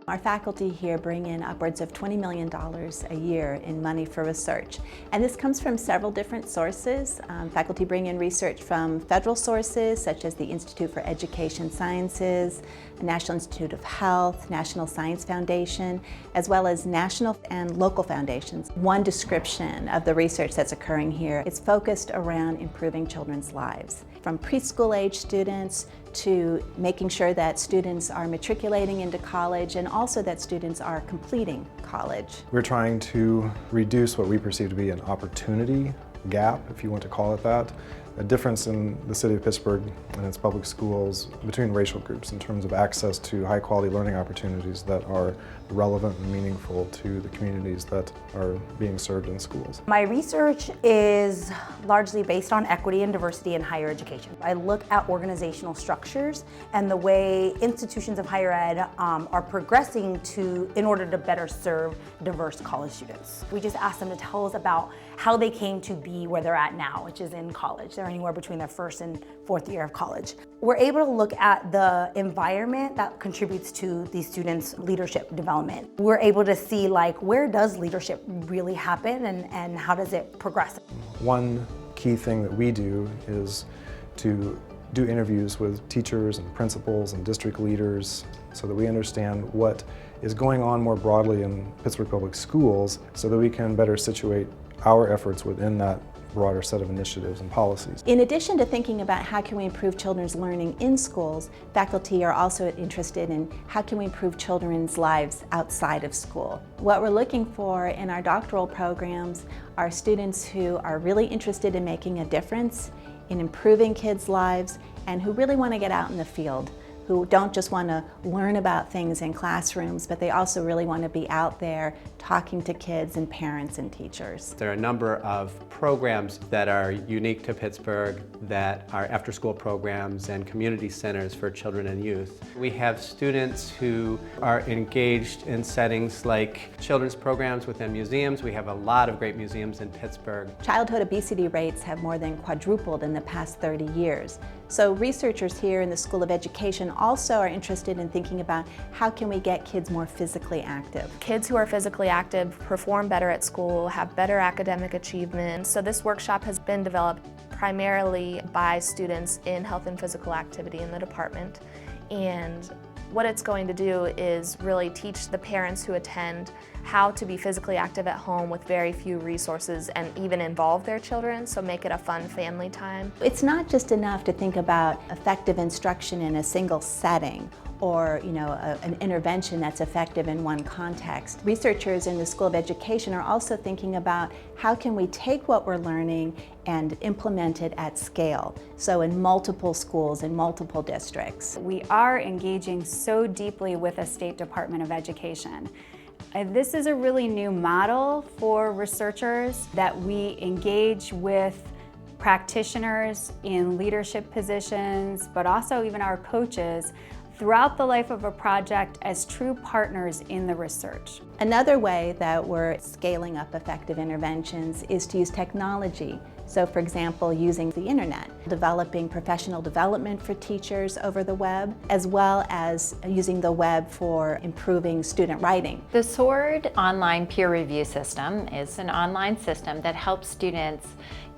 Our faculty here bring in upwards of $20 million a year in money for research. And this comes from several different sources. Faculty bring in research from federal sources, such as the Institute for Education Sciences, the National Institute of Health, National Science Foundation, as well as national and local foundations. One description of the research that's occurring here is focused around improving children's lives, from preschool age students to making sure that students are matriculating into college and also that students are completing college. We're trying to reduce what we perceive to be an opportunity gap, if you want to call it that, a difference in the city of Pittsburgh and its public schools between racial groups in terms of access to high quality learning opportunities that are relevant and meaningful to the communities that are being served in schools. My research is largely based on equity and diversity in higher education. I look at organizational structures and the way institutions of higher ed are progressing in order to better serve diverse college students. We just asked them to tell us about how they came to be where they're at now, which is in college. They're anywhere between their first and fourth year of college. We're able to look at the environment that contributes to these students' leadership development. We're able to see where does leadership really happen and how does it progress. One key thing that we do is to do interviews with teachers and principals and district leaders so that we understand what is going on more broadly in Pittsburgh Public Schools so that we can better situate our efforts within that broader set of initiatives and policies. In addition to thinking about how can we improve children's learning in schools, faculty are also interested in how can we improve children's lives outside of school. What we're looking for in our doctoral programs are students who are really interested in making a difference, in improving kids' lives, and who really want to get out in the field, who don't just want to learn about things in classrooms, but they also really want to be out there talking to kids and parents and teachers. There are a number of programs that are unique to Pittsburgh that are after-school programs and community centers for children and youth. We have students who are engaged in settings like children's programs within museums. We have a lot of great museums in Pittsburgh. Childhood obesity rates have more than quadrupled in the past 30 years. So researchers here in the School of Education also are interested in thinking about how can we get kids more physically active. Kids who are physically active perform better at school, have better academic achievement. So this workshop has been developed primarily by students in health and physical activity in the department. And what it's going to do is really teach the parents who attend how to be physically active at home with very few resources and even involve their children, so make it a fun family time. It's not just enough to think about effective instruction in a single setting or an intervention that's effective in one context. Researchers in the School of Education are also thinking about how can we take what we're learning and implement it at scale, so in multiple schools, in multiple districts. We are engaging so deeply with the State Department of Education. This is a really new model for researchers that we engage with practitioners in leadership positions, but also even our coaches throughout the life of a project as true partners in the research. Another way that we're scaling up effective interventions is to use technology. So for example, using the internet, developing professional development for teachers over the web, as well as using the web for improving student writing. The SWORD online peer review system is an online system that helps students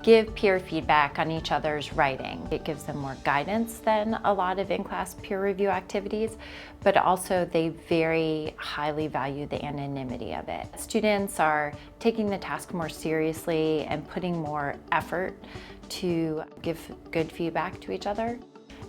give peer feedback on each other's writing. It gives them more guidance than a lot of in-class peer review activities, but also they very highly value the anonymity of it. Students are taking the task more seriously and putting more effort to give good feedback to each other.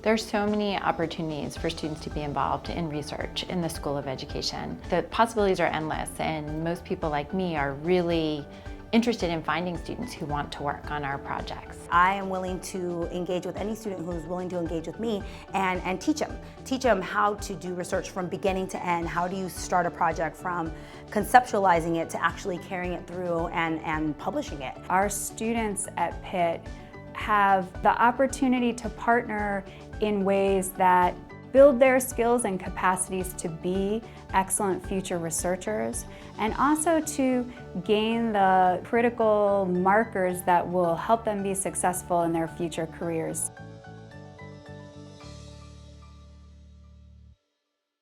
There's so many opportunities for students to be involved in research in the School of Education. The possibilities are endless, and most people like me are really interested in finding students who want to work on our projects. I am willing to engage with any student who's willing to engage with me and teach them. Teach them how to do research from beginning to end. How do you start a project from conceptualizing it to actually carrying it through and publishing it. Our students at Pitt have the opportunity to partner in ways that build their skills and capacities to be excellent future researchers, and also to gain the critical markers that will help them be successful in their future careers.